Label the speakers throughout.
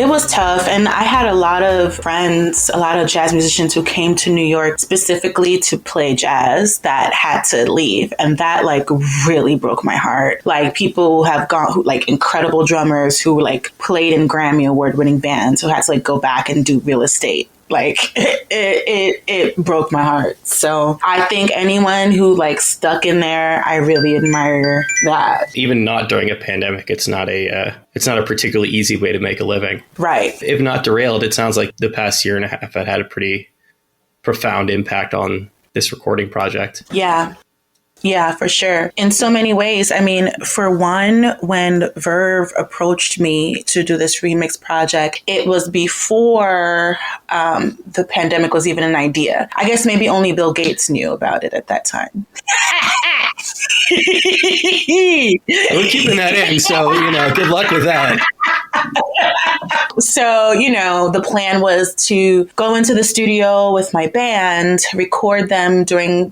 Speaker 1: It was tough. And I had a lot of friends, a lot of jazz musicians who came to New York specifically to play jazz that had to leave. And that like really broke my heart. Like people who have gone, who like incredible drummers who like played in Grammy award winning bands who had to like go back and do real estate. Like it broke my heart. So I think anyone who like stuck in there, I really admire that.
Speaker 2: Even not during a pandemic, it's not a particularly easy way to make a living.
Speaker 1: Right.
Speaker 2: If not derailed, it sounds like the past year and a half had a pretty profound impact on this recording project.
Speaker 1: Yeah. Yeah, for sure. In so many ways. I mean, for one, when Verve approached me to do this remix project, it was before the pandemic was even an idea. I guess maybe only Bill Gates knew about it at that time.
Speaker 2: We're keeping that in, so, good luck with that.
Speaker 1: So, the plan was to go into the studio with my band, record them doing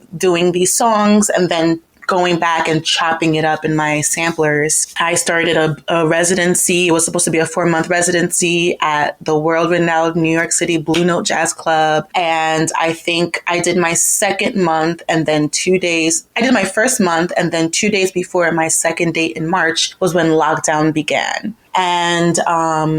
Speaker 1: these songs, and then going back and chopping it up in my samplers. I started a residency. It was supposed to be a 4-month residency at the world-renowned New York City Blue Note Jazz Club. And I think I did my second month and then 2 days. I did my first month and then 2 days before my second date in March was when lockdown began. And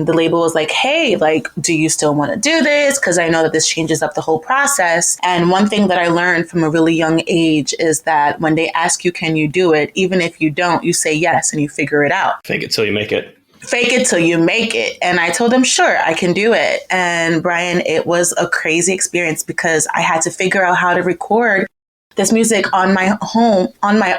Speaker 1: the label was like, hey, like, do you still want to do this? Because I know that this changes up the whole process. And one thing that I learned from a really young age is that when they ask you, can you do it? Even if you don't, you say yes and you figure it out.
Speaker 2: Fake it till you make it.
Speaker 1: Fake it till you make it. And I told them, sure, I can do it. And Brian, it was a crazy experience because I had to figure out how to record this music on my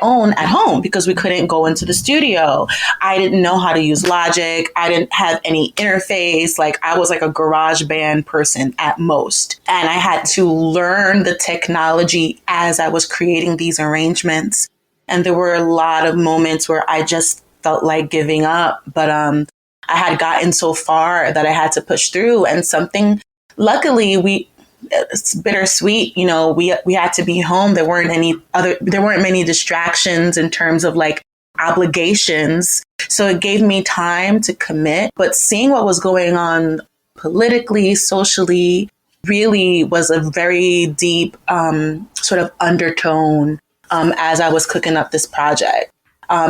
Speaker 1: own at home because we couldn't go into the studio. I didn't know how to use Logic. I didn't have any interface. Like I was like a garage band person at most. And I had to learn the technology as I was creating these arrangements. And there were a lot of moments where I just felt like giving up. But I had gotten so far that I had to push through. And luckily, it's bittersweet. We had to be home. There weren't many distractions in terms of like obligations. So it gave me time to commit. But seeing what was going on politically, socially, really was a very deep sort of undertone as I was cooking up this project.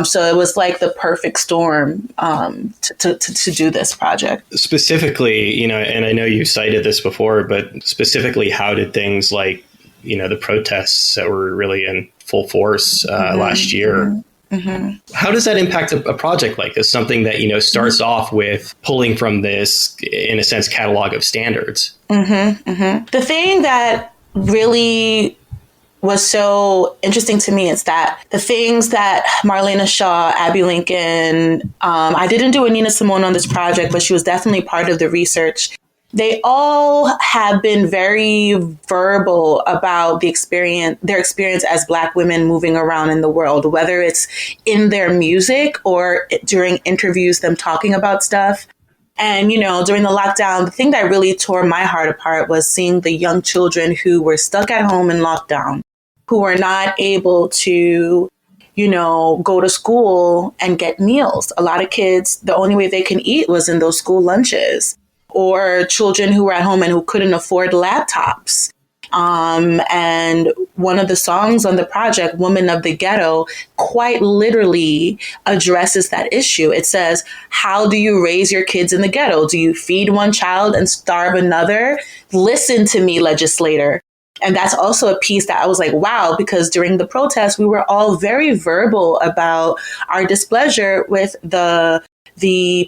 Speaker 1: So it was like the perfect storm to do this project.
Speaker 2: Specifically, and I know you cited this before, but specifically, how did things like, the protests that were really in full force last year, how does that impact a project like this? Something that, starts off with pulling from this, in a sense, catalog of standards.
Speaker 1: The thing that really was so interesting to me is that the things that Marlena Shaw, Abbey Lincoln, I didn't do a Nina Simone on this project, but she was definitely part of the research. They all have been very verbal about their experience as Black women moving around in the world, whether it's in their music or during interviews, them talking about stuff. And, during the lockdown, the thing that really tore my heart apart was seeing the young children who were stuck at home in lockdown, who were not able to, go to school and get meals. A lot of kids, the only way they can eat was in those school lunches, or children who were at home and who couldn't afford laptops. And one of the songs on the project, Woman of the Ghetto, quite literally addresses that issue. It says, how do you raise your kids in the ghetto? Do you feed one child and starve another? Listen to me, legislator. And that's also a piece that I was like, wow, because during the protest, we were all very verbal about our displeasure with the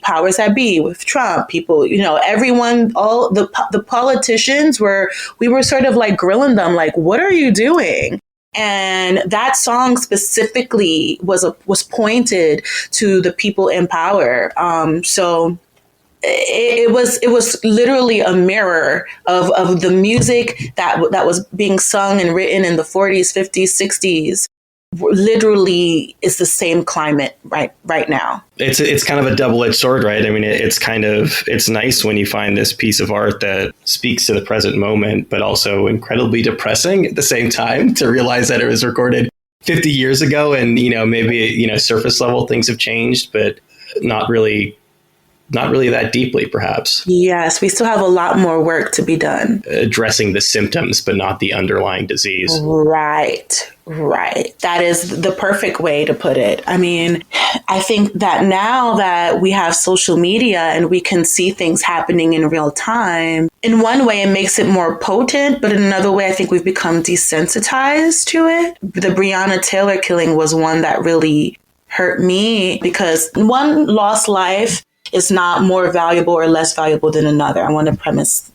Speaker 1: powers that be, with Trump, people, everyone, all the politicians we were sort of like grilling them, like, what are you doing? And that song specifically was pointed to the people in power. So it was literally a mirror of the music that was being sung and written in the 40s, 50s, 60s. Literally is the same climate right now.
Speaker 2: It's kind of a double-edged sword, right? I mean, it's nice when you find this piece of art that speaks to the present moment, but also incredibly depressing at the same time to realize that it was recorded 50 years ago and, maybe, surface level things have changed, but not really not really that deeply, perhaps.
Speaker 1: Yes, we still have a lot more work to be done.
Speaker 2: Addressing the symptoms, but not the underlying disease.
Speaker 1: Right. That is the perfect way to put it. I mean, I think that now that we have social media and we can see things happening in real time, in one way it makes it more potent, but in another way I think we've become desensitized to it. The Breonna Taylor killing was one that really hurt me because one lost life is not more valuable or less valuable than another. I want to premise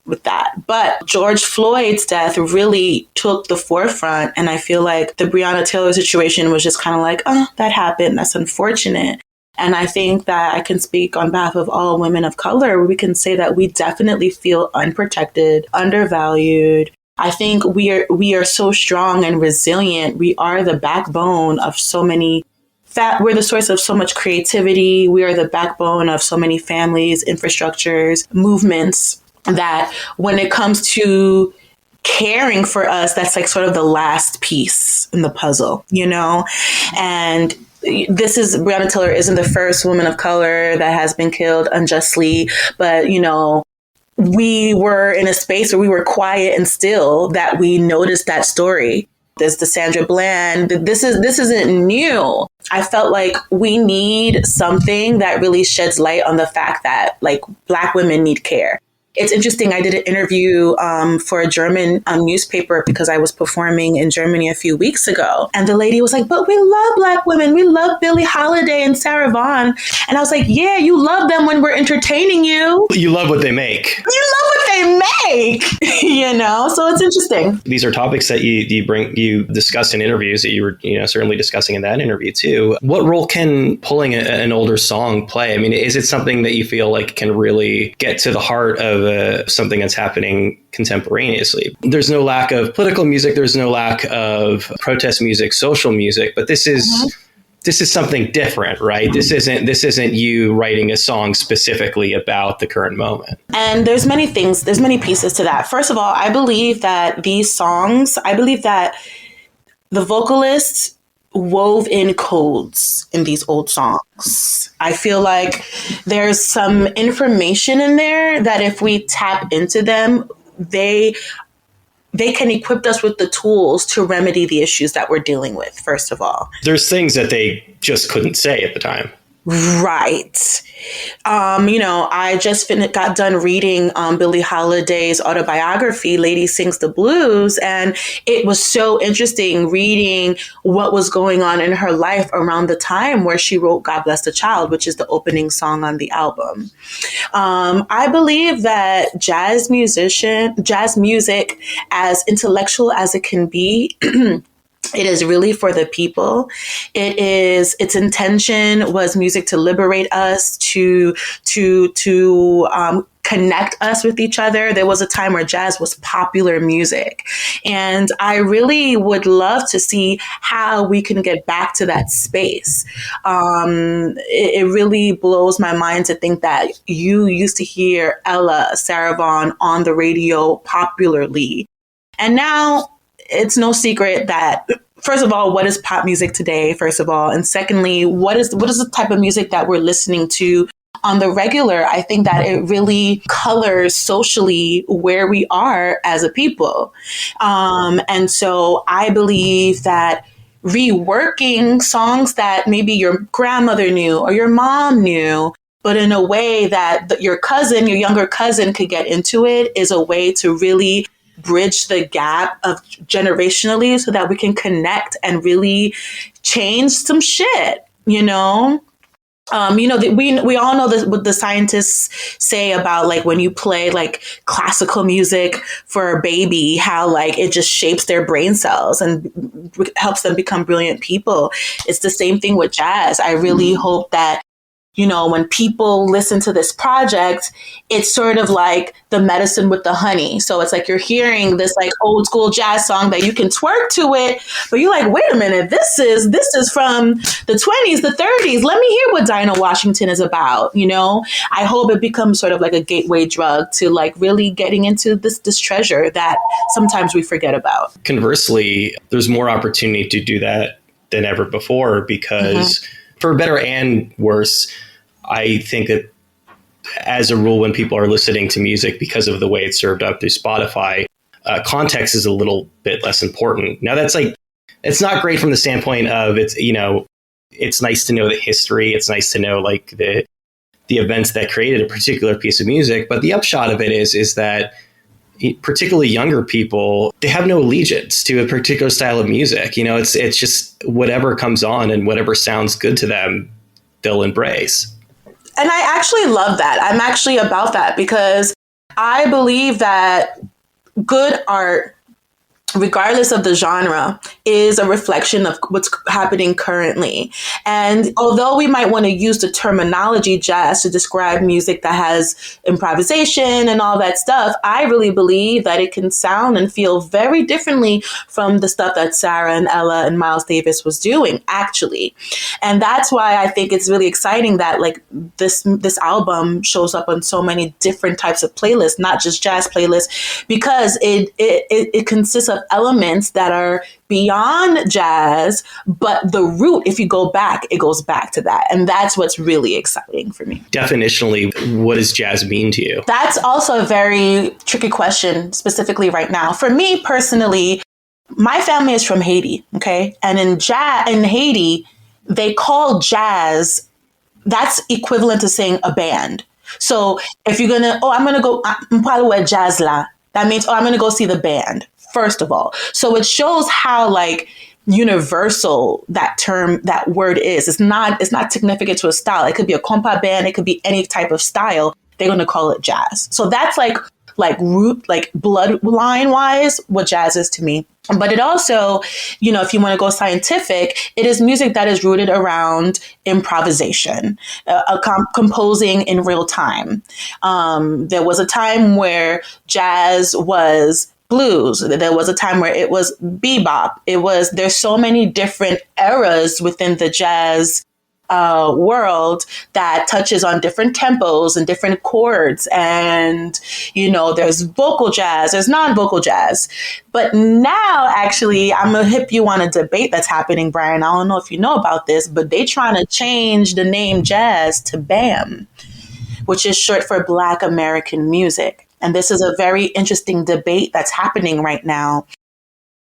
Speaker 1: with that. But George Floyd's death really took the forefront. And I feel like the Breonna Taylor situation was just kind of like, oh, that happened. That's unfortunate. And I think that I can speak on behalf of all women of color. We can say that we definitely feel unprotected, undervalued. I think we are so strong and resilient. We are the backbone of so many we're the source of so much creativity. We are the backbone of so many families, infrastructures, movements, that when it comes to caring for us, that's like sort of the last piece in the puzzle, you know? And Breonna Taylor isn't the first woman of color that has been killed unjustly, but, you know, we were in a space where we were quiet and still that we noticed that story. There's the Sandra Bland. This isn't new. I felt like we need something that really sheds light on the fact that like Black women need care. It's interesting. I did an interview for a German newspaper because I was performing in Germany a few weeks ago. And the lady was like, but we love Black women. We love Billie Holiday and Sarah Vaughan. And I was like, yeah, you love them when we're entertaining you.
Speaker 2: You love what they make.
Speaker 1: You love what they make, you know? So it's interesting.
Speaker 2: These are topics that you discuss in interviews that you were, you know, certainly discussing in that interview too. What role can pulling an older song play? I mean, is it something that you feel like can really get to the heart of something that's happening contemporaneously? There's no lack of political music. There's no lack of protest music, social music, but this is something different, right? This isn't you writing a song specifically about the current moment. And
Speaker 1: there's many pieces to that. First of all, I believe that the vocalists wove in codes in these old songs. I feel like there's some information in there that if we tap into them, they can equip us with the tools to remedy the issues that we're dealing with, first of all. There's things that they just couldn't say at the time. Right. You know, I just got done reading Billie Holiday's autobiography, Lady Sings the Blues, and it was so interesting reading what was going on in her life around the time where she wrote God Bless the Child, which is the opening song on the album. I believe that jazz music, as intellectual as it can be, it is really for the people. Its intention was music to liberate us, to connect us with each other. There was a time where jazz was popular music. And I really would love to see how we can get back to that space. It really blows my mind to think that you used to hear Ella, Sarah Vaughan on the radio popularly. And now it's no secret that, first of all, what is pop music today, first of all? And secondly, what is the type of music that we're listening to on the regular? I think that it really colors socially where we are as a people. And so I believe that reworking songs that maybe your grandmother knew or your mom knew, but in a way that your younger cousin could get into it, is a way to really bridge the gap of generationally so that we can connect and really change some shit, you know? We all know what the scientists say about like when you play like classical music for a baby, how like it just shapes their brain cells and helps them become brilliant people. It's the same thing with jazz. I really hope that, you know, when people listen to this project, it's sort of like the medicine with the honey. So it's like you're hearing this like old school jazz song that you can twerk to it, but you're like, wait a minute, this is from the 20s, the 30s. Let me hear what Dinah Washington is about. You know, I hope it becomes sort of like a gateway drug to like really getting into this treasure that sometimes we forget about. Conversely, there's more opportunity to do that than ever before because for better and worse, I think that
Speaker 2: as a rule, when people are listening to music because of the way it's served up through Spotify, context is a little bit less important. Now, that's like, it's not great from the standpoint of it's, you know, it's nice to know the history. It's nice to know like the events that created a particular piece of music. But the upshot of it is that particularly younger people, they have no allegiance to a particular style of music. You know, it's just whatever comes on and whatever sounds good to them, they'll embrace.
Speaker 1: And I actually love that. I'm actually about that because I believe that good art, regardless of the genre, is a reflection of what's happening currently. And although we might want to use the terminology jazz to describe music that has improvisation and all that stuff, I really believe that it can sound and feel very differently from the stuff that Sarah and Ella and Miles Davis was doing, actually. And that's why I think it's really exciting that like this album shows up on so many different types of playlists, not just jazz playlists, because it consists of elements that are beyond jazz, but the root, if you go back, it goes back to that. And that's what's really exciting for me.
Speaker 2: Definitionally, what does jazz mean to you?
Speaker 1: That's also a very tricky question, specifically right now. For me personally, my family is from Haiti, okay? And in Haiti, they call jazz, that's equivalent to saying a band. So if you're gonna, I'm probably with jazz la, that means, I'm gonna go see the band. First of all. So it shows how like universal that word is. It's not significant to a style. It could be a compa band. It could be any type of style. They're going to call it jazz. So that's like root, like bloodline wise, what jazz is to me. But it also, you know, if you want to go scientific, it is music that is rooted around improvisation, composing in real time. There was a time where jazz was blues. There was a time where it was bebop. There's so many different eras within the jazz world that touches on different tempos and different chords. And, you know, there's vocal jazz, there's non-vocal jazz. But now, actually, I'm going to hip you on a debate that's happening, Brian. I don't know if you know about this, but they trying to change the name jazz to BAM, which is short for Black American Music. And this is a very interesting debate that's happening right now,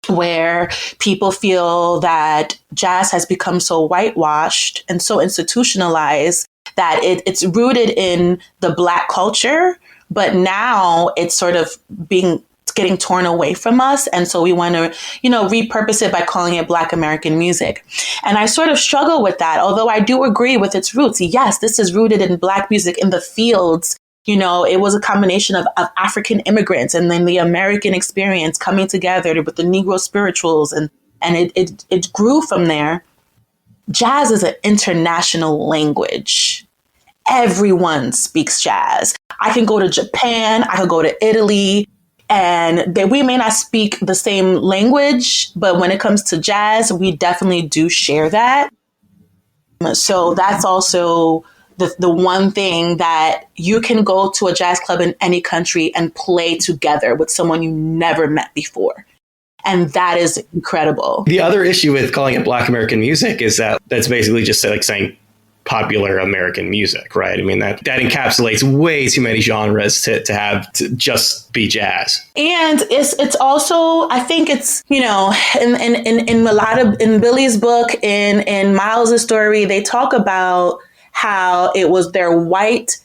Speaker 1: where people feel that jazz has become so whitewashed and so institutionalized that it's rooted in the Black culture, but now it's sort of getting torn away from us. And so we want to, you know, repurpose it by calling it Black American music. And I sort of struggle with that, although I do agree with its roots. Yes, this is rooted in Black music in the fields. You know, it was a combination of African immigrants and then the American experience coming together with the Negro spirituals, and it grew from there. Jazz is an international language. Everyone speaks jazz. I can go to Japan, I could go to Italy, and we may not speak the same language, but when it comes to jazz, we definitely do share that. So that's also the one thing, that you can go to a jazz club in any country and play together with someone you never met before. And that is incredible.
Speaker 2: The other issue with calling it Black American music is that that's basically just like saying popular American music, right? I mean, that encapsulates way too many genres to have to just be jazz.
Speaker 1: And it's also, I think it's, you know, in Billie's book, in Miles' story, they talk about how it was their white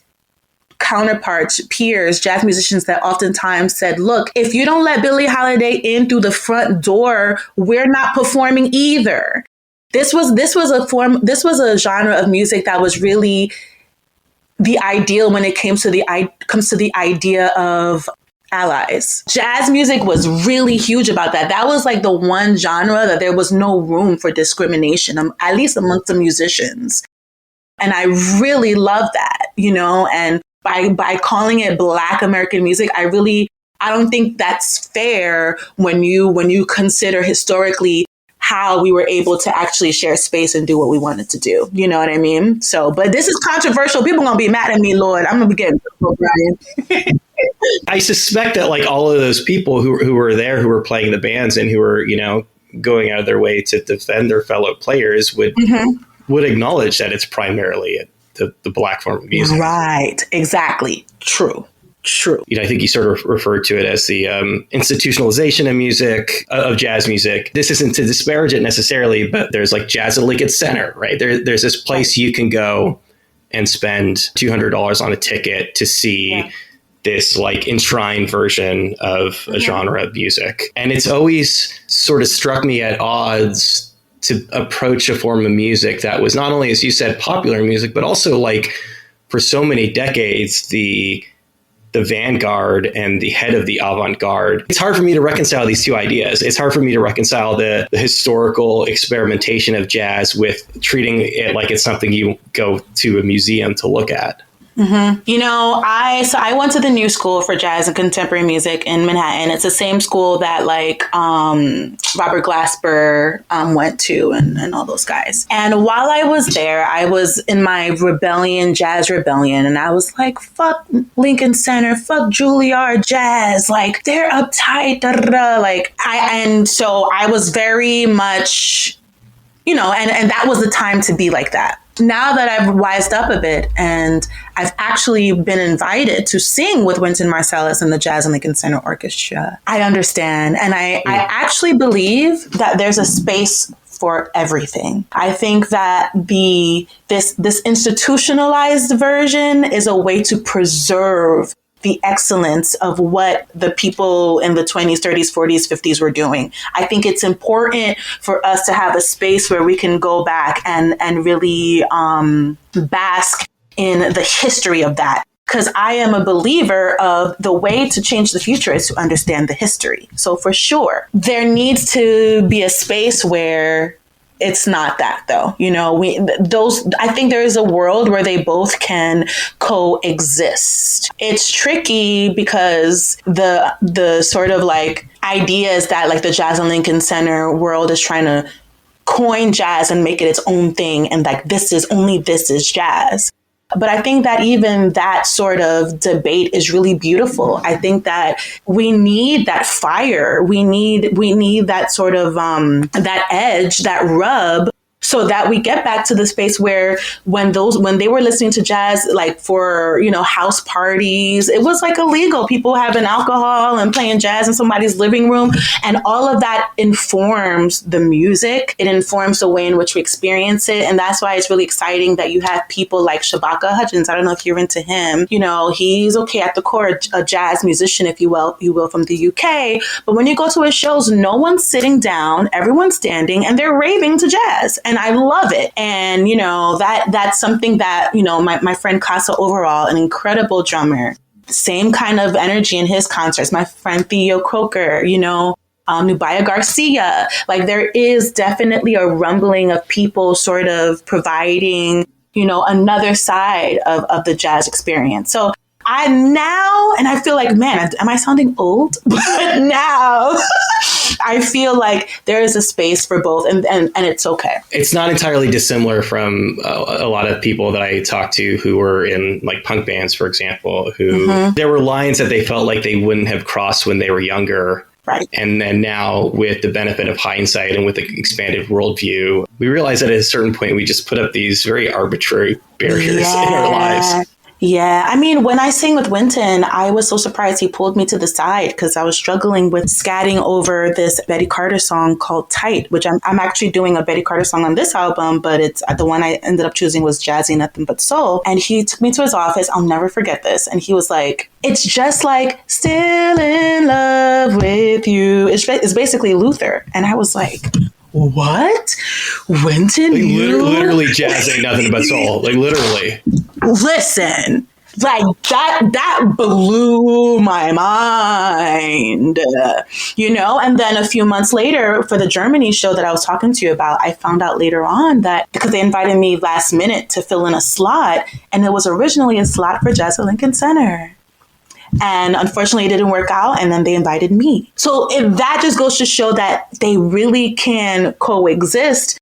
Speaker 1: counterparts, peers, jazz musicians that oftentimes said, look, if you don't let Billie Holiday in through the front door, we're not performing either. This was a genre of music that was really the ideal when it comes to the idea of allies. Jazz music was really huge about that. That was like the one genre that there was no room for discrimination, at least amongst the musicians. And I really love that, you know, and by calling it Black American music, I don't think that's fair when you consider historically how we were able to actually share space and do what we wanted to do. You know what I mean? So, but this is controversial. People are going to be mad at me, Lord. I'm going to be getting Brian.
Speaker 2: I suspect that like all of those people who were there, who were playing the bands and who were, you know, going out of their way to defend their fellow players would acknowledge that it's primarily the black form of music.
Speaker 1: Right. Exactly. True.
Speaker 2: I think you sort of referred to it as the institutionalization of music, of jazz music. This isn't to disparage it necessarily, but there's like jazz at Lincoln Center, right? There's this place you can go and spend $200 on a ticket to see this like enshrined version of a genre of music. And it's always sort of struck me at odds to approach a form of music that was not only, as you said, popular music, but also like for so many decades, the vanguard and the head of the avant-garde. It's hard for me to reconcile these two ideas. It's hard for me to reconcile the historical experimentation of jazz with treating it like it's something you go to a museum to look at.
Speaker 1: Mm-hmm. You know, I went to the New School for Jazz and Contemporary Music in Manhattan. It's the same school that like Robert Glasper went to and all those guys. And while I was there, I was in my jazz rebellion, and I was like, fuck Lincoln Center, fuck Juilliard jazz, like they're uptight, da, da, da. Like so I was very much, you know, and that was the time to be like that. Now that I've wised up a bit and I've actually been invited to sing with Wynton Marsalis and the Jazz and Lincoln Center Orchestra, I understand. And I actually believe that there's a space for everything. I think that this institutionalized version is a way to preserve the excellence of what the people in the 20s, 30s, 40s, 50s were doing. I think it's important for us to have a space where we can go back and really bask in the history of that. Because I am a believer of the way to change the future is to understand the history. So for sure, there needs to be a space where it's not that, though. You know, I think there is a world where they both can coexist. It's tricky because the sort of like ideas that like the Jazz and Lincoln Center world is trying to coin jazz and make it its own thing. And like, this is jazz. But I think that even that sort of debate is really beautiful. I think that we need that fire. We need that sort of that edge, that rub, so that we get back to the space where when they were listening to jazz, like for, you know, house parties, it was like illegal. People having alcohol and playing jazz in somebody's living room. And all of that informs the music. It informs the way in which we experience it. And that's why it's really exciting that you have people like Shabaka Hutchins. I don't know if you're into him. You know, he's okay at the core, a jazz musician, if you will, from the UK. But when you go to his shows, no one's sitting down, everyone's standing, and they're raving to jazz. And I love it. And, you know, that's something that, you know, my friend Casa Overall, an incredible drummer, same kind of energy in his concerts. My friend Theo Croker, you know, Nubia Garcia, like there is definitely a rumbling of people sort of providing, you know, another side of the jazz experience. So I feel like, man, am I sounding old? But now I feel like there is a space for both, and it's okay.
Speaker 2: It's not entirely dissimilar from a lot of people that I talk to who were in like punk bands, for example, who there were lines that they felt like they wouldn't have crossed when they were younger.
Speaker 1: Right.
Speaker 2: And then now with the benefit of hindsight and with the expanded worldview, we realize that at a certain point, we just put up these very arbitrary barriers in our lives.
Speaker 1: Yeah. I mean, when I sang with Wynton, I was so surprised he pulled me to the side because I was struggling with scatting over this Betty Carter song called Tight, which I'm actually doing a Betty Carter song on this album, but it's the one I ended up choosing was Jazzy Nothing But Soul. And he took me to his office. I'll never forget this. And he was like, it's just like Still in Love with You. It's basically Luther. And I was like, what? Wynton?
Speaker 2: Like, literally jazz ain't nothing but soul. Like literally.
Speaker 1: Listen, like that blew my mind, you know? And then a few months later for the Germany show that I was talking to you about, I found out later on that because they invited me last minute to fill in a slot, and it was originally a slot for Jazz at Lincoln Center. And unfortunately, it didn't work out. And then they invited me. So that just goes to show that they really can coexist.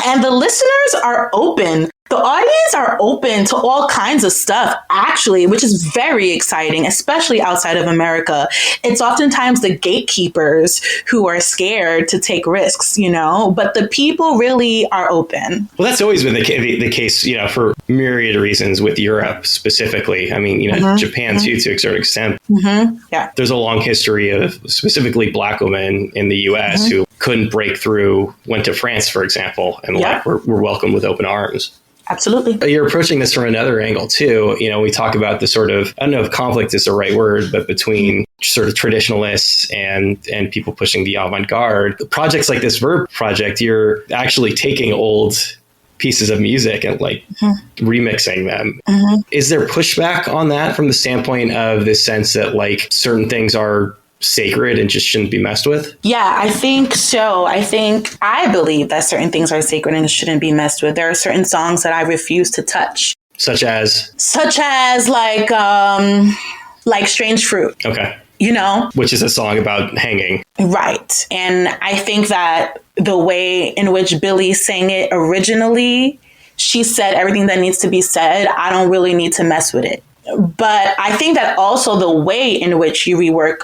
Speaker 1: And the listeners are open The audience are open to all kinds of stuff, actually, which is very exciting, especially outside of America. It's oftentimes the gatekeepers who are scared to take risks, but the people really are open.
Speaker 2: Well, that's always been the case, for myriad of reasons with Europe specifically. I mean, Japan too, to a certain extent.
Speaker 1: Yeah.
Speaker 2: There's a long history of specifically Black women in the U.S. who couldn't break through, went to France, for example, and were welcomed with open arms.
Speaker 1: Absolutely.
Speaker 2: You're approaching this from another angle too. We talk about the sort of, I don't know if conflict is the right word, but between sort of traditionalists and people pushing the avant-garde. Projects like this Verve project, you're actually taking old pieces of music and remixing them. Is there pushback on that from the standpoint of this sense that certain things are sacred and just shouldn't be messed with?
Speaker 1: Yeah, I think so. I believe that certain things are sacred and shouldn't be messed with. There are certain songs that I refuse to touch.
Speaker 2: Such as
Speaker 1: Strange Fruit.
Speaker 2: Okay.
Speaker 1: Which
Speaker 2: is a song about hanging.
Speaker 1: Right. And I think that the way in which Billie sang it originally, she said everything that needs to be said. I don't really need to mess with it. But I think that also the way in which you rework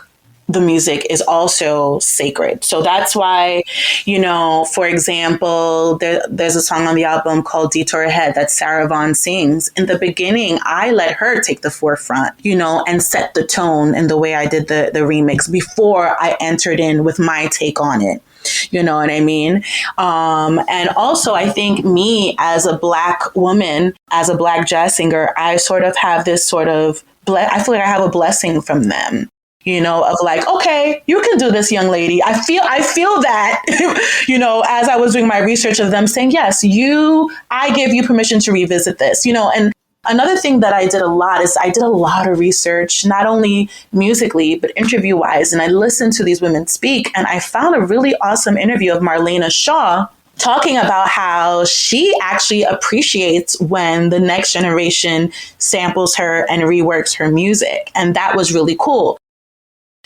Speaker 1: the music is also sacred. So that's why, for example, there's a song on the album called Detour Ahead that Sarah Vaughan sings. In the beginning, I let her take the forefront, and set the tone in the way I did the remix before I entered in with my take on it. You know what I mean? And also, I think me as a Black woman, as a Black jazz singer, I sort of have this I feel like I have a blessing from them. Of okay, you can do this, young lady. I feel that, as I was doing my research of them saying, yes, I give you permission to revisit this, and another thing that I did a lot is I did a lot of research, not only musically, but interview wise. And I listened to these women speak, and I found a really awesome interview of Marlena Shaw talking about how she actually appreciates when the next generation samples her and reworks her music. And that was really cool.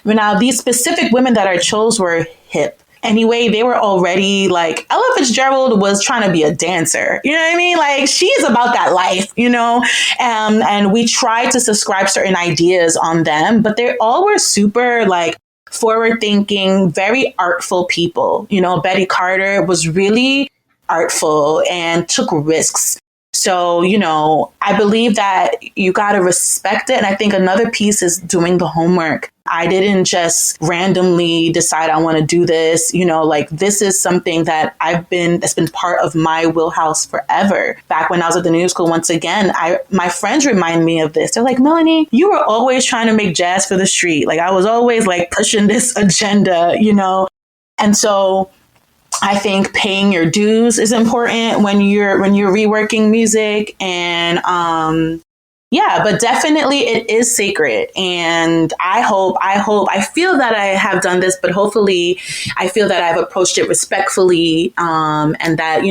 Speaker 1: But now these specific women that I chose were hip. Anyway, they were already Ella Fitzgerald was trying to be a dancer. You know what I mean? She's about that life, and we tried to subscribe certain ideas on them, but they all were super forward thinking, very artful people. Betty Carter was really artful and took risks. So, I believe that you got to respect it. And I think another piece is doing the homework. I didn't just randomly decide I want to do this. This is something that that's been part of my wheelhouse forever. Back when I was at the New School, once again, my friends remind me of this. They're like, Melanie, you were always trying to make jazz for the street. I was always pushing this agenda, And so I think paying your dues is important when you're reworking music, and but definitely it is sacred. And I feel that I have done this, but hopefully I feel that I've approached it respectfully, and that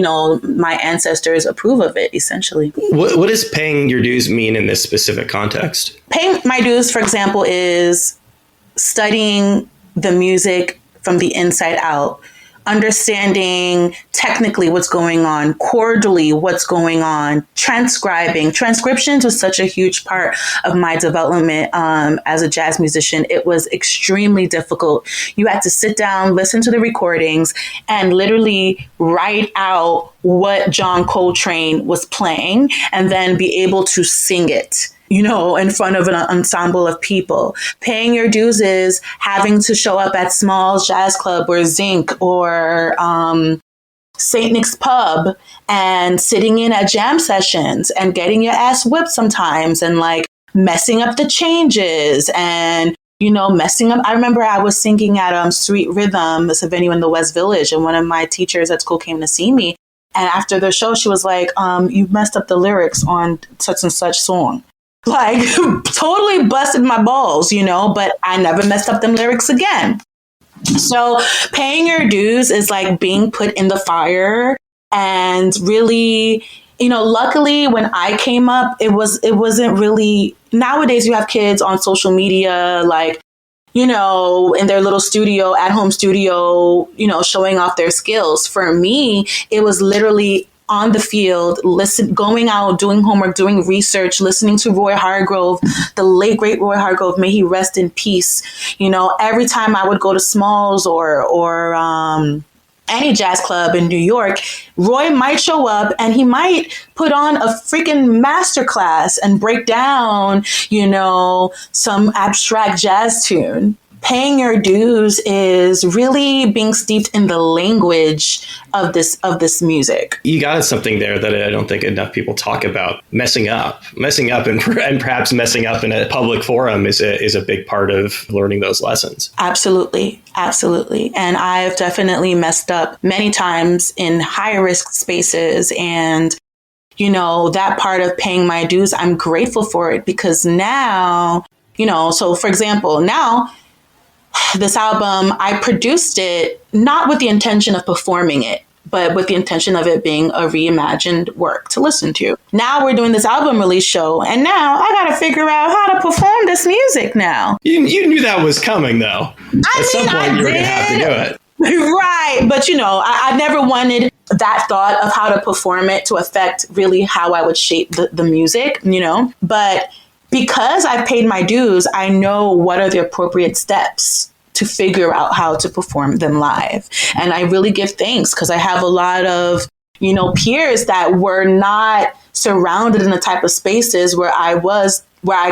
Speaker 1: my ancestors approve of it. Essentially,
Speaker 2: what does paying your dues mean in this specific context?
Speaker 1: Paying my dues, for example, is studying the music from the inside out. Understanding technically what's going on, chordally what's going on, transcribing. Transcriptions was such a huge part of my development as a jazz musician. It was extremely difficult. You had to sit down, listen to the recordings, and literally write out what John Coltrane was playing, and then be able to sing it, in front of an ensemble of people. Paying your dues is having to show up at Smalls Jazz Club or Zinc or St. Nick's Pub and sitting in at jam sessions and getting your ass whipped sometimes and messing up the changes and, messing up. I remember I was singing at Sweet Rhythm, it's a venue in the West Village, and one of my teachers at school came to see me. And after the show, she was like, you messed up the lyrics on such and such song. Totally busted my balls, but I never messed up them lyrics again. So paying your dues is being put in the fire, and really, luckily when I came up, it wasn't really. Nowadays you have kids on social media, in their little studio, at home studio, showing off their skills. For me, it was literally on the field, going out, doing homework, doing research, listening to Roy Hargrove, the late great Roy Hargrove, may he rest in peace. You know, every time I would go to Smalls or any jazz club in New York, Roy might show up and he might put on a freaking masterclass and break down, you know, some abstract jazz tune. Paying your dues is really being steeped in the language of this music.
Speaker 2: You got something there that I don't think enough people talk about. Messing up and perhaps messing up in a public forum is a big part of learning those lessons.
Speaker 1: Absolutely. And I've definitely messed up many times in high risk spaces. And, you know, that part of paying my dues, I'm grateful for it, because now, you know, so for example, now, this album, I produced it not with the intention of performing it, but with the intention of it being a reimagined work to listen to. Now we're doing this album release show, and now I got to figure out how to perform this music now.
Speaker 2: You knew that was coming, though. At some point, you were going to have to do it.
Speaker 1: Right. But, you know, I never wanted that thought of how to perform it to affect really how I would shape the music, you know. But because I've paid my dues, I know what are the appropriate steps to figure out how to perform them live. And I really give thanks, because I have a lot of, you know, peers that were not surrounded in the type of spaces where I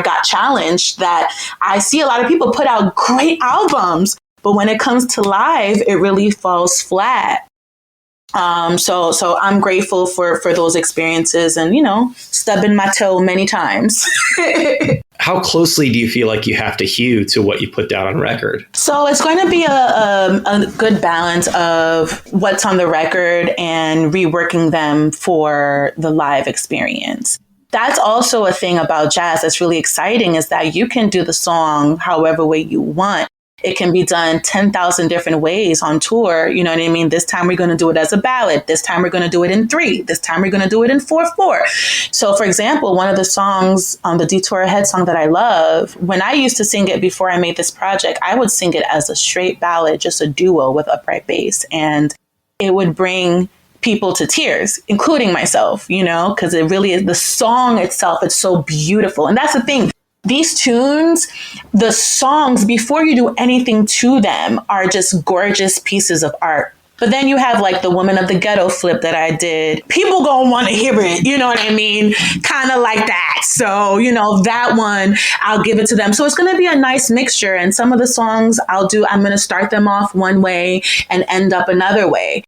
Speaker 1: got challenged, that I see a lot of people put out great albums, but when it comes to live, it really falls flat. So I'm grateful for those experiences and, you know, stubbing my toe many times.
Speaker 2: How closely do you feel like you have to hew to what you put down on record?
Speaker 1: So it's going to be a good balance of what's on the record and reworking them for the live experience. That's also a thing about jazz that's really exciting, is that you can do the song however way you want. It can be done 10,000 different ways on tour. You know what I mean? This time we're going to do it as a ballad. This time we're going to do it in 3. This time we're going to do it in 4/4. So, for example, one of the songs on the Detour Ahead song that I love, when I used to sing it before I made this project, I would sing it as a straight ballad, just a duo with upright bass. And it would bring people to tears, including myself, you know, because it really is the song itself. It's so beautiful. And that's the thing. These tunes, the songs, before you do anything to them, are just gorgeous pieces of art. But then you have like the Woman of the Ghetto flip that I did. People gonna want to hear it, you know what I mean? Kind of like that. So, you know, that one, I'll give it to them. So it's going to be a nice mixture. And some of the songs I'm going to start them off one way and end up another way.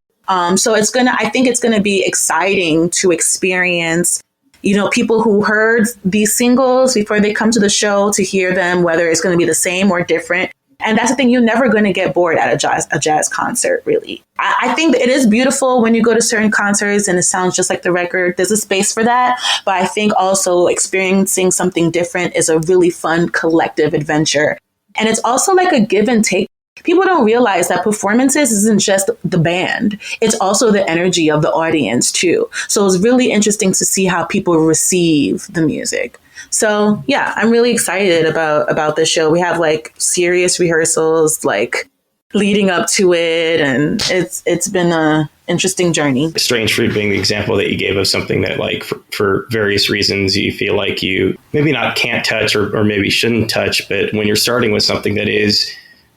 Speaker 1: So I think it's going to be exciting to experience, you know, people who heard these singles before they come to the show, to hear them, whether it's going to be the same or different. And that's the thing, you're never going to get bored at a jazz concert, really. I think that it is beautiful when you go to certain concerts and it sounds just like the record. There's a space for that. But I think also experiencing something different is a really fun collective adventure. And it's also like a give and take. People don't realize that performances isn't just the band. It's also the energy of the audience, too. So it's really interesting to see how people receive the music. So, yeah, I'm really excited about this show. We have like serious rehearsals, like leading up to it. And it's been a interesting journey.
Speaker 2: Strange Fruit being the example that you gave of something that, like, for various reasons, you feel like you maybe not can't touch or maybe shouldn't touch. But when you're starting with something that is,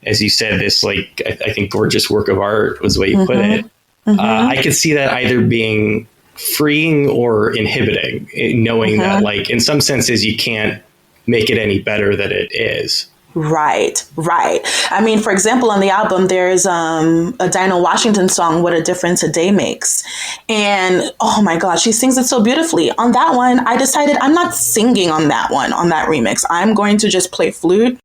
Speaker 2: as you said, this, like, I think gorgeous work of art was the way you put it. I could see that either being freeing or inhibiting, knowing that, like, in some senses, you can't make it any better than it is.
Speaker 1: Right. I mean, for example, on the album, there's a Dinah Washington song, What a Difference a Day Makes. And oh my gosh, she sings it so beautifully. On that one, I decided I'm not singing on that one, on that remix. I'm going to just play flute.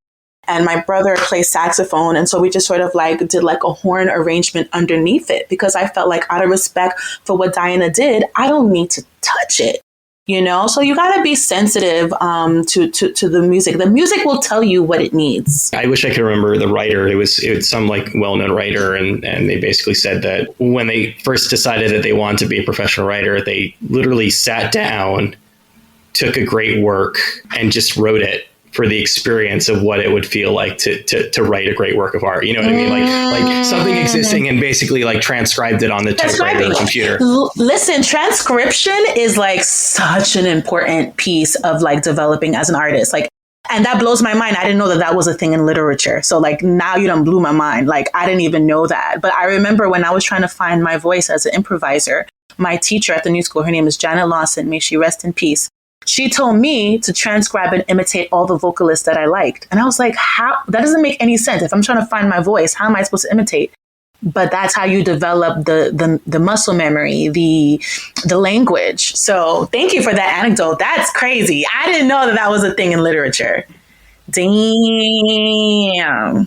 Speaker 1: And my brother plays saxophone. And so we just sort of like did like a horn arrangement underneath it, because I felt like, out of respect for what Diana did, I don't need to touch it, you know? So you got to be sensitive to the music. The music will tell you what it needs. I
Speaker 2: wish I could remember the writer. It was some like well-known writer. And they basically said that when they first decided that they wanted to be a professional writer, they literally sat down, took a great work and just wrote it for the experience of what it would feel like to write a great work of art. You know what I mean? Like something existing and basically like transcribed it on the typewriter or computer.
Speaker 1: Listen, transcription is like such an important piece of like developing as an artist. Like, and that blows my mind. I didn't know that that was a thing in literature. So like now you done blew my mind. Like I didn't even know that. But I remember when I was trying to find my voice as an improviser, my teacher at the New School, her name is Janet Lawson, may she rest in peace. She told me to transcribe and imitate all the vocalists that I liked. And I was like, how? That doesn't make any sense. If I'm trying to find my voice, how am I supposed to imitate? But that's how you develop the muscle memory, the language. So thank you for that anecdote. That's crazy. I didn't know that was a thing in literature. Damn.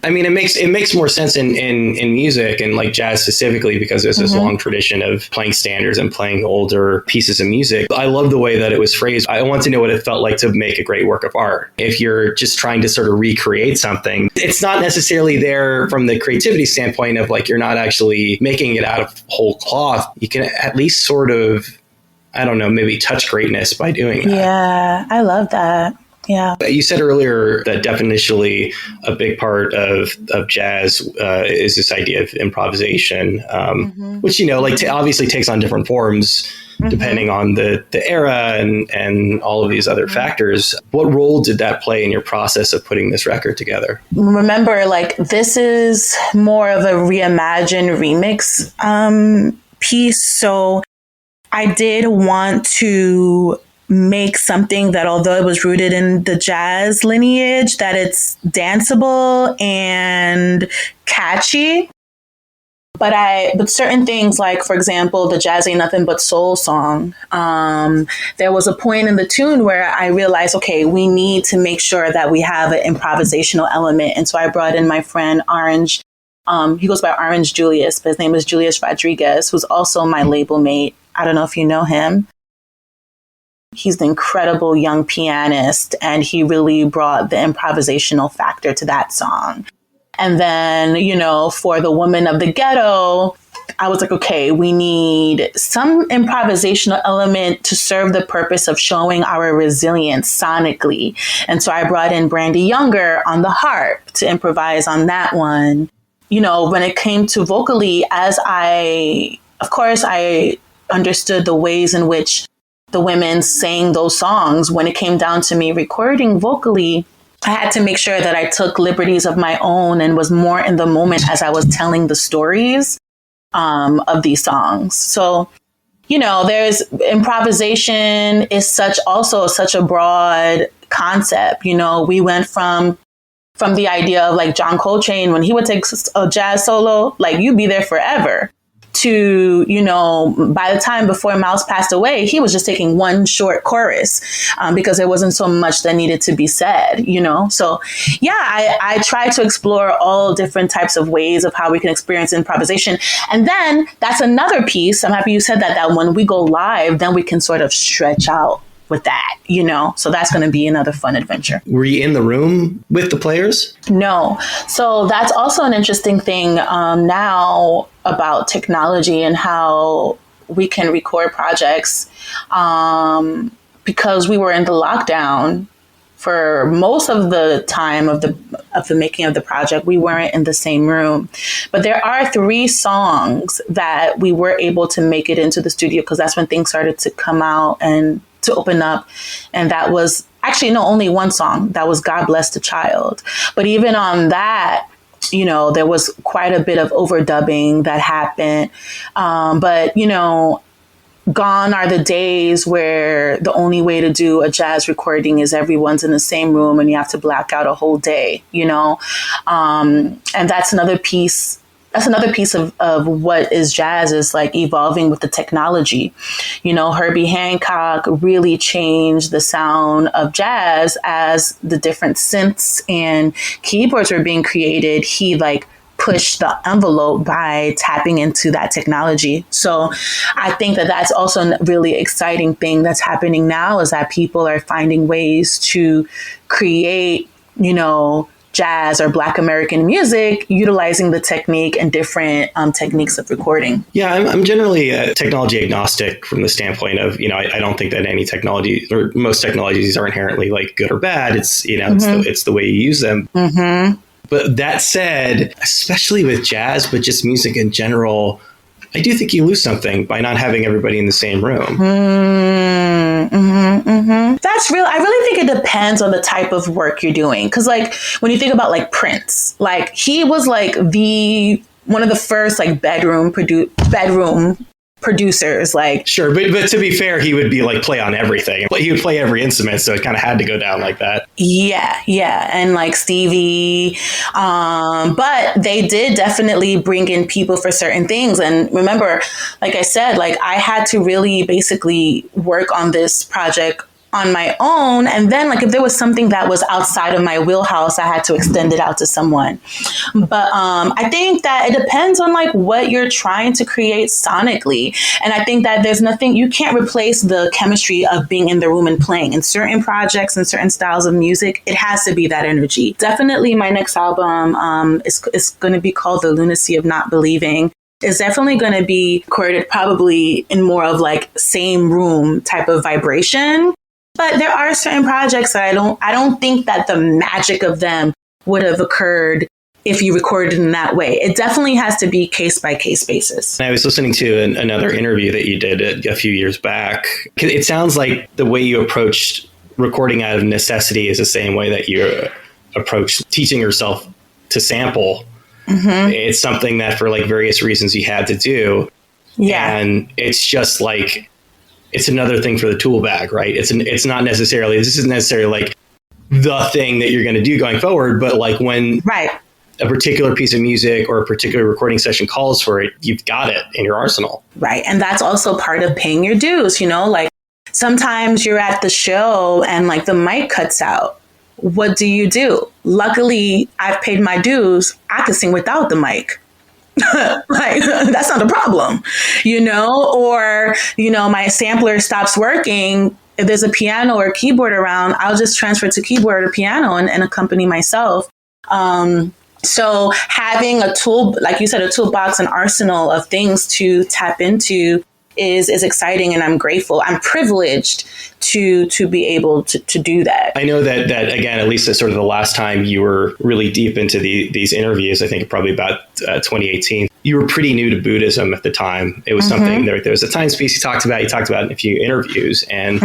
Speaker 2: I mean, it makes more sense in music and like jazz specifically, because there's this long tradition of playing standards and playing older pieces of music. I love the way that it was phrased. I want to know what it felt like to make a great work of art. If you're just trying to sort of recreate something, it's not necessarily there from the creativity standpoint of like, you're not actually making it out of whole cloth. You can at least sort of, I don't know, maybe touch greatness by doing that.
Speaker 1: Yeah, I love that. Yeah.
Speaker 2: You said earlier that definitionally a big part of jazz is this idea of improvisation, which, you know, like obviously takes on different forms depending on the era and all of these other factors. What role did that play in your process of putting this record together?
Speaker 1: Remember, like, this is more of a reimagined remix piece. So I did want to make something that, although it was rooted in the jazz lineage, that it's danceable and catchy. But certain things, like, for example, the Jazz Ain't Nothing But Soul song, there was a point in the tune where I realized, okay, we need to make sure that we have an improvisational element. And so I brought in my friend Orange. He goes by Orange Julius, but his name is Julius Rodriguez, who's also my label mate. I don't know if you know him. He's an incredible young pianist, and he really brought the improvisational factor to that song. And then, you know, for The Woman of the Ghetto, I was like, okay, we need some improvisational element to serve the purpose of showing our resilience sonically. And so I brought in Brandy Younger on the harp to improvise on that one. You know, when it came to vocally, of course, I understood the ways in which the women sang those songs. When it came down to me recording vocally, I had to make sure that I took liberties of my own and was more in the moment as I was telling the stories of these songs. So, you know, there's improvisation is such a broad concept. You know, we went from the idea of like John Coltrane, when he would take a jazz solo, like you'd be there forever, to, you know, by the time before Mouse passed away, he was just taking one short chorus because there wasn't so much that needed to be said, you know? So yeah, I try to explore all different types of ways of how we can experience improvisation. And then that's another piece. I'm happy you said that when we go live, then we can sort of stretch out with that, you know? So that's going to be another fun adventure.
Speaker 2: Were you in the room with the players?
Speaker 1: No. So that's also an interesting thing now about technology and how we can record projects, because we were in the lockdown for most of the time of the making of the project. We weren't in the same room, but there are 3 songs that we were able to make it into the studio, because that's when things started to come out and to open up. And that was actually, no, only one song. That was God Bless the Child. But even on that, you know, there was quite a bit of overdubbing that happened. But, you know, gone are the days where the only way to do a jazz recording is everyone's in the same room and you have to black out a whole day, you know? And that's another piece. That's another piece of what is jazz, is like evolving with the technology. You know, Herbie Hancock really changed the sound of jazz as the different synths and keyboards were being created. He like pushed the envelope by tapping into that technology. So I think that that's also a really exciting thing that's happening now, is that people are finding ways to create, you know, jazz or Black American music, utilizing the technique and different techniques of recording.
Speaker 2: Yeah, I'm generally technology agnostic from the standpoint of, I don't think that any technology or most technologies are inherently like good or bad. It's, it's the way you use them.
Speaker 1: Mm-hmm.
Speaker 2: But that said, especially with jazz, but just music in general, I do think you lose something by not having everybody in the same room.
Speaker 1: Mm-hmm, mm-hmm. That's real. I really think it depends on the type of work you're doing. Because like when you think about like Prince, like he was like one of the first like bedroom producers. Like
Speaker 2: sure, but to be fair, he would be like play on everything. He would play every instrument, so it kind of had to go down like that.
Speaker 1: Yeah, and like Stevie, but they did definitely bring in people for certain things. And remember, like I said, like I had to really basically work on this project on my own. And then like if there was something that was outside of my wheelhouse, I had to extend it out to someone. But I think that it depends on like what you're trying to create sonically. And I think that there's nothing, you can't replace the chemistry of being in the room and playing. In certain projects and certain styles of music, it has to be that energy. Definitely my next album is going to be called The Lunacy of Not Believing. It's definitely going to be recorded probably in more of like same room type of vibration. But there are certain projects that I don't think that the magic of them would have occurred if you recorded in that way. It definitely has to be case by case basis.
Speaker 2: I was listening to another interview that you did a few years back. It sounds like the way you approached recording out of necessity is the same way that you approach teaching yourself to sample. Mm-hmm. It's something that for like various reasons you had to do. Yeah. And it's just like, it's another thing for the tool bag, right? This isn't necessarily like the thing that you're going to do going forward, but like when a particular piece of music or a particular recording session calls for it, you've got it in your arsenal.
Speaker 1: Right. And that's also part of paying your dues, like sometimes you're at the show and like the mic cuts out. What do? Luckily, I've paid my dues. I can sing without the mic. Like that's not a problem, or, my sampler stops working. If there's a piano or keyboard around, I'll just transfer to keyboard or piano and accompany myself. So having a tool, like you said, a toolbox, an arsenal of things to tap into is exciting, and I'm grateful. I'm privileged to be able to do that.
Speaker 2: I know that again, at least at sort of the last time you were really deep into these interviews, I think probably about 2018, you were pretty new to Buddhism at the time. It was something there was a time space you talked about in a few interviews. And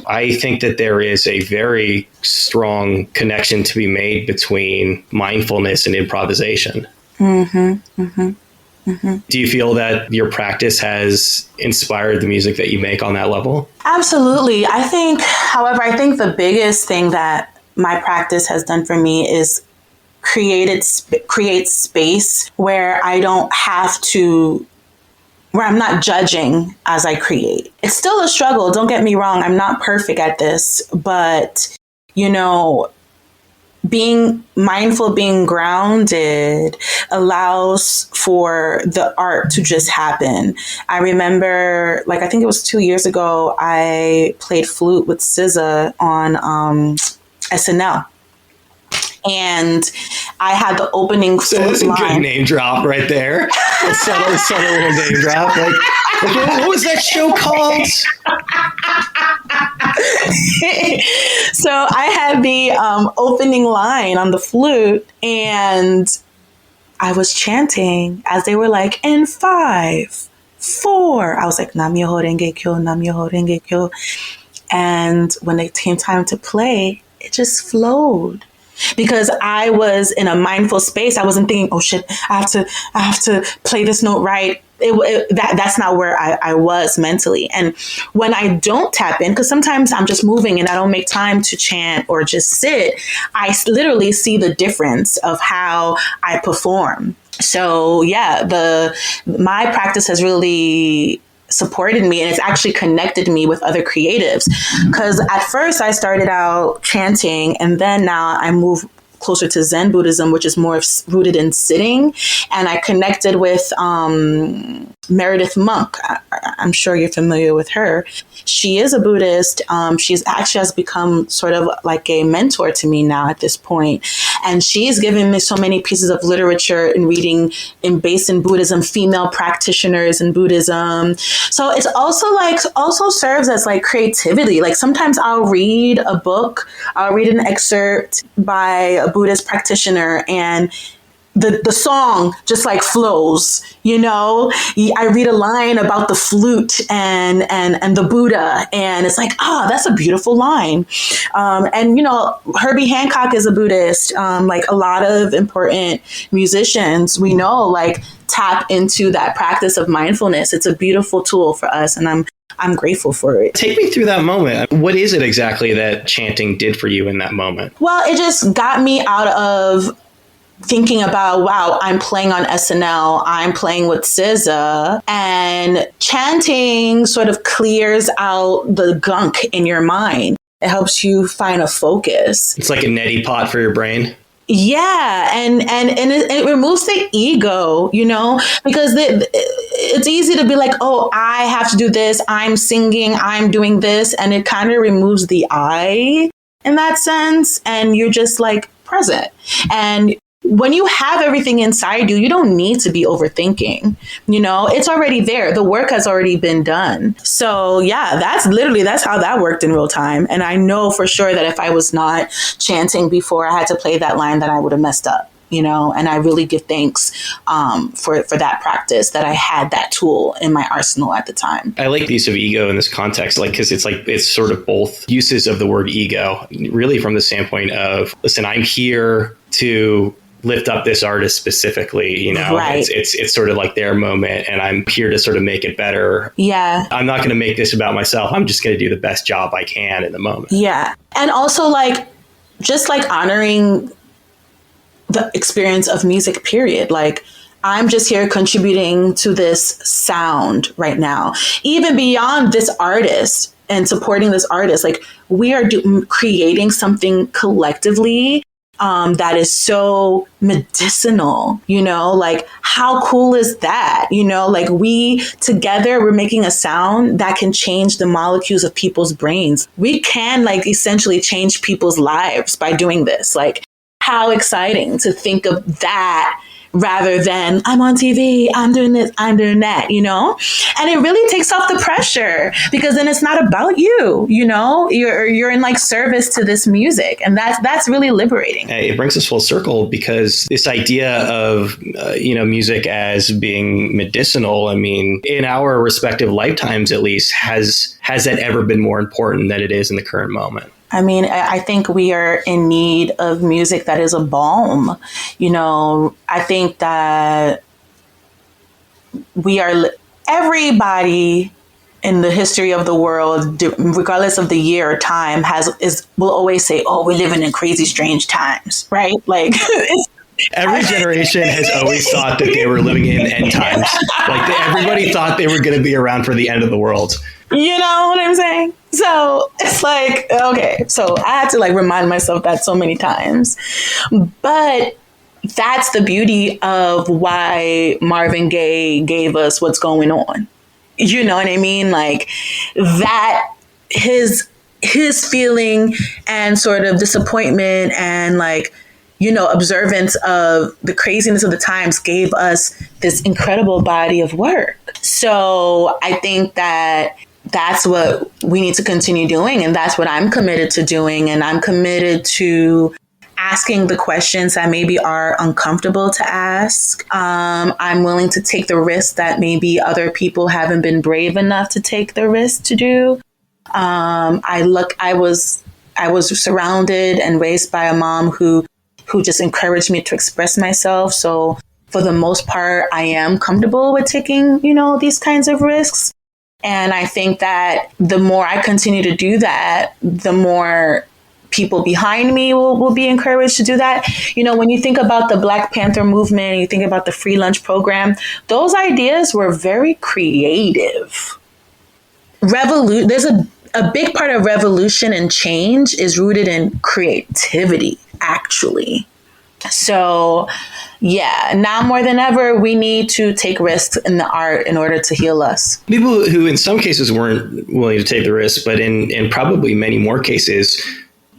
Speaker 2: I think that there is a very strong connection to be made between mindfulness and improvisation. Do you feel that your practice has inspired the music that you make on that level? Absolutely.
Speaker 1: However, I think the biggest thing that my practice has done for me is create space where I don't have to, where I'm not judging as I create. It's still a struggle. Don't get me wrong. I'm not perfect at this, but, being mindful, being grounded allows for the art to just happen. I remember, I think it was 2 years ago, I played flute with SZA on SNL. And I had the opening
Speaker 2: so that's a good name drop right there. A subtle little name drop. What was that show called?
Speaker 1: So I had the opening line on the flute, and I was chanting as they were like, in 5, 4. I was like, Nam Myoho Renge Kyo, Nam Myoho Renge Kyo. And when it came time to play, it just flowed. Because I was in a mindful space. I wasn't thinking, oh shit, I have to play this note right. That's not where I was mentally. And when I don't tap in, because sometimes I'm just moving and I don't make time to chant or just sit, I literally see the difference of how I perform. So yeah, my practice has really supported me, and it's actually connected me with other creatives. Because at first I started out chanting, and then now I move closer to Zen Buddhism, which is more rooted in sitting. And I connected with Meredith Monk. I'm sure you're familiar with her. She is a Buddhist. She's actually has become sort of like a mentor to me now at this point. And she's given me so many pieces of literature and reading based in Buddhism, female practitioners in Buddhism. So it's also serves as like creativity. Like sometimes I'll read a book, I'll read an excerpt by a Buddhist practitioner, and the song just like flows, you know. I read a line about the flute and the Buddha, and it's like, that's a beautiful line. And, you know, Herbie Hancock is a Buddhist. Like a lot of important musicians we know, like tap into that practice of mindfulness. It's a beautiful tool for us, and I'm grateful for it.
Speaker 2: Take me through that moment. What is it exactly that chanting did for you in that moment?
Speaker 1: Well, it just got me out of thinking about, wow, I'm playing on SNL, I'm playing with SZA, and chanting sort of clears out the gunk in your mind. It helps you find a focus.
Speaker 2: It's like a neti pot for your brain.
Speaker 1: Yeah, and it removes the ego, you know, because it's easy to be like, oh, I have to do this, I'm singing, I'm doing this, and it kind of removes the I in that sense, and you're just like present. And when you have everything inside you, you don't need to be overthinking. You know, it's already there. The work has already been done. So yeah, that's how that worked in real time. And I know for sure that if I was not chanting before I had to play that line, that I would have messed up, you know. And I really give thanks for that practice, that I had that tool in my arsenal at the time.
Speaker 2: I like the use of ego in this context, like, because it's sort of both uses of the word ego, really from the standpoint of, listen, I'm here to lift up this artist specifically, you know. Right. It's sort of like their moment, and I'm here to sort of make it better.
Speaker 1: Yeah.
Speaker 2: I'm not going to make this about myself. I'm just going to do the best job I can in the moment.
Speaker 1: Yeah. And also like, just like honoring the experience of music, period. Like, I'm just here contributing to this sound right now, even beyond this artist and supporting this artist. Like, we are creating something collectively that is so medicinal, you know. Like, how cool is that? You know, like, we together, we're making a sound that can change the molecules of people's brains. We can like essentially change people's lives by doing this. Like, how exciting to think of that, rather than I'm on TV, I'm doing this, I'm doing that, you know? And it really takes off the pressure, because then it's not about you, you know? You're in like service to this music, and that's really liberating.
Speaker 2: It brings us full circle, because this idea of music as being medicinal, I mean, in our respective lifetimes at least, has that ever been more important than it is in the current moment?
Speaker 1: I mean, I think we are in need of music that is a balm. You know, I think that everybody in the history of the world, regardless of the year or time, will always say, "Oh, we're living in crazy, strange times," right? Like,
Speaker 2: every generation has always thought that they were living in end times. Like, everybody thought they were going to be around for the end of the world.
Speaker 1: You know what I'm saying? So it's like, okay, so I had to like remind myself that so many times. But that's the beauty of why Marvin Gaye gave us What's Going On. You know what I mean? Like, that his feeling and sort of disappointment and like, you know, observance of the craziness of the times gave us this incredible body of work. So I think that that's what we need to continue doing. And that's what I'm committed to doing. And I'm committed to asking the questions that maybe are uncomfortable to ask. I'm willing to take the risks that maybe other people haven't been brave enough to take the risk to do. I was surrounded and raised by a mom who just encouraged me to express myself. So for the most part, I am comfortable with taking, you know, these kinds of risks. And I think that the more I continue to do that, the more people behind me will be encouraged to do that. You know, when you think about the Black Panther movement, you think about the free lunch program, those ideas were very creative. There's a big part of revolution and change is rooted in creativity, actually. So yeah, now more than ever, we need to take risks in the art in order to heal us.
Speaker 2: People who in some cases weren't willing to take the risk, but in probably many more cases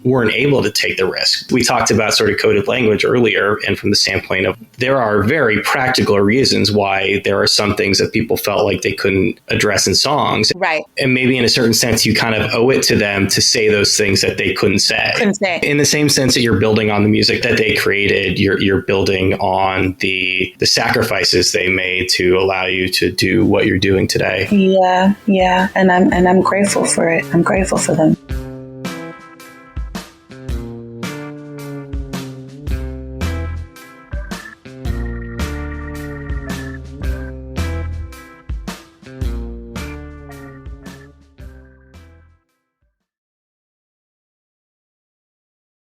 Speaker 2: weren't able to take the risk. We talked about sort of coded language earlier, and from the standpoint of there are very practical reasons why there are some things that people felt like they couldn't address in songs.
Speaker 1: Right.
Speaker 2: And maybe in a certain sense, you kind of owe it to them to say those things that they couldn't say. In the same sense that you're building on the music that they created, you're building on the sacrifices they made to allow you to do what you're doing today.
Speaker 1: Yeah. And I'm grateful for it. I'm grateful for them.